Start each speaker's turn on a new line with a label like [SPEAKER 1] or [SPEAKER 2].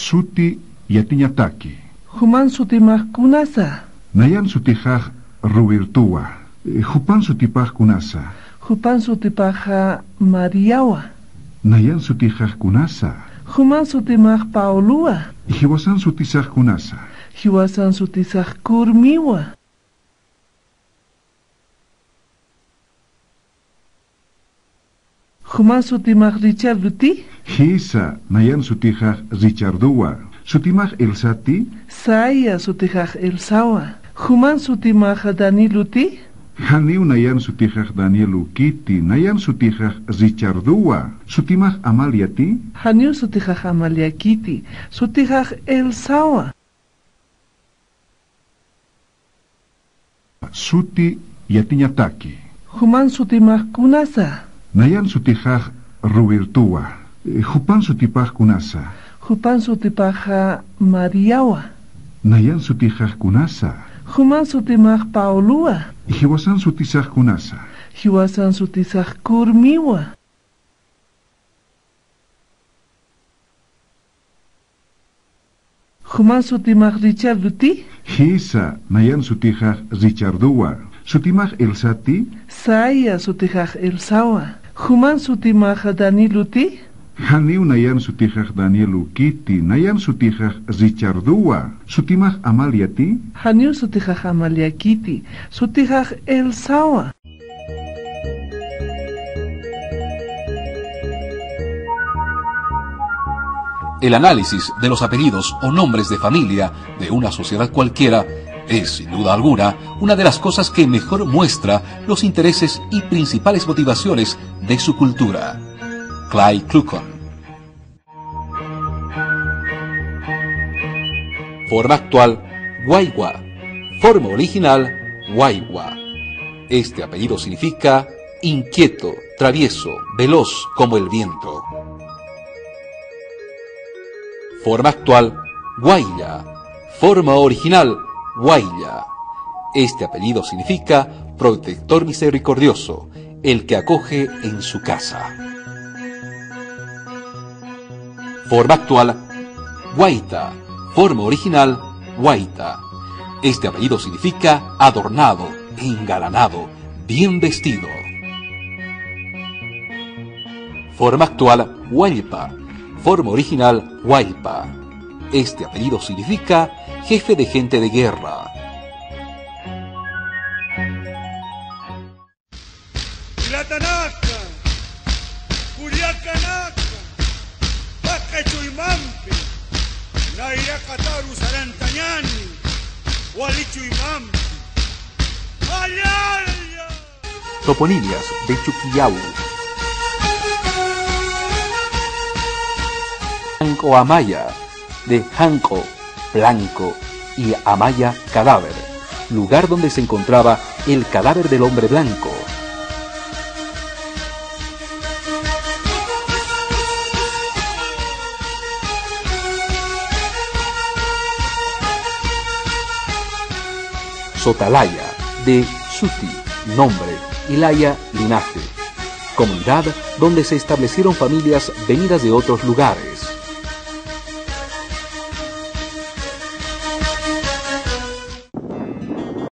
[SPEAKER 1] Suti yatiñataki.
[SPEAKER 2] Human sutimaj kunasa.
[SPEAKER 1] Nayan sutijaj Robertua. Jupan sutipaj kunasa.
[SPEAKER 2] Hupan sutipaja Mariawa.
[SPEAKER 1] Nayan sutijaj kunasa.
[SPEAKER 2] Human sutimaj Paulua.
[SPEAKER 1] Hiwasan sutisaj kunasa.
[SPEAKER 2] Hiwasan sutisaj Kurmiwa. Human sutimaj Richard Luti.
[SPEAKER 1] Hisa nayan sutijaj Richardua. Sutimaj Elsati.
[SPEAKER 2] Saya sutijaj Elsawa. Human sutimaj Dani Luti.
[SPEAKER 1] Haniu nayan sutijaj Danielu Kiti. Nayan sutijaj Richardua. Sutimaj Amaliati.
[SPEAKER 2] Haniu sutijaj Amalia Kiti. Sutijaj Elsawa.
[SPEAKER 1] Suti yatiñataki.
[SPEAKER 2] Human sutimaj kunasa.
[SPEAKER 1] Nayan sutijaj Robertua. Jupan sutipaj kunasa.
[SPEAKER 2] Hupan sutipaja Mariawa.
[SPEAKER 1] Nayan sutijaj kunasa.
[SPEAKER 2] Human sutimaj Paulua.
[SPEAKER 1] Hiwasan sutisaj kunasa.
[SPEAKER 2] Hiwasan sutisaj Kurmiwa. Human sutimaj Richard Luti.
[SPEAKER 1] Hisa nayan sutijaj Richardua. Sutimaj Elsati.
[SPEAKER 2] Saya sutijaj Elsawa. Human sutimaj Dani Luti.
[SPEAKER 1] Haniu nayan sutijaj Danielu Kiti. Nayan sutijaj Richardua. Sutimaj Amaliati.
[SPEAKER 2] Haniu sutijaj Amalia Kiti. Sutijaj Elsawa.
[SPEAKER 3] El análisis de los apellidos o nombres de familia de una sociedad cualquiera es, sin duda alguna, una de las cosas que mejor muestra los intereses y principales motivaciones de su cultura. Clay Clucon. Forma actual, Waiwa. Forma original, Waiwa. Este apellido significa inquieto, travieso, veloz como el viento. Forma actual, Guaya. Forma original, Guaya. Este apellido significa protector misericordioso, el que acoge en su casa. Forma actual, Guaita. Forma original, Guaita. Este apellido significa adornado, engalanado, bien vestido. Forma actual, Huaypa. Forma original, Huaypa. Este apellido significa jefe de gente de guerra.
[SPEAKER 4] Ilatanaka, Curiacanaka, Pacachuimampi, Nairacataru Sarantañani, Hualichuimampi, Ayaya.
[SPEAKER 3] Toponimias de Chuquillau. Hanco Amaya, de Hanco, blanco, y Amaya, cadáver, lugar donde se encontraba el cadáver del hombre blanco. Sotalaya, de Suti, nombre, y Laya, linaje, comunidad donde se establecieron familias venidas de otros lugares.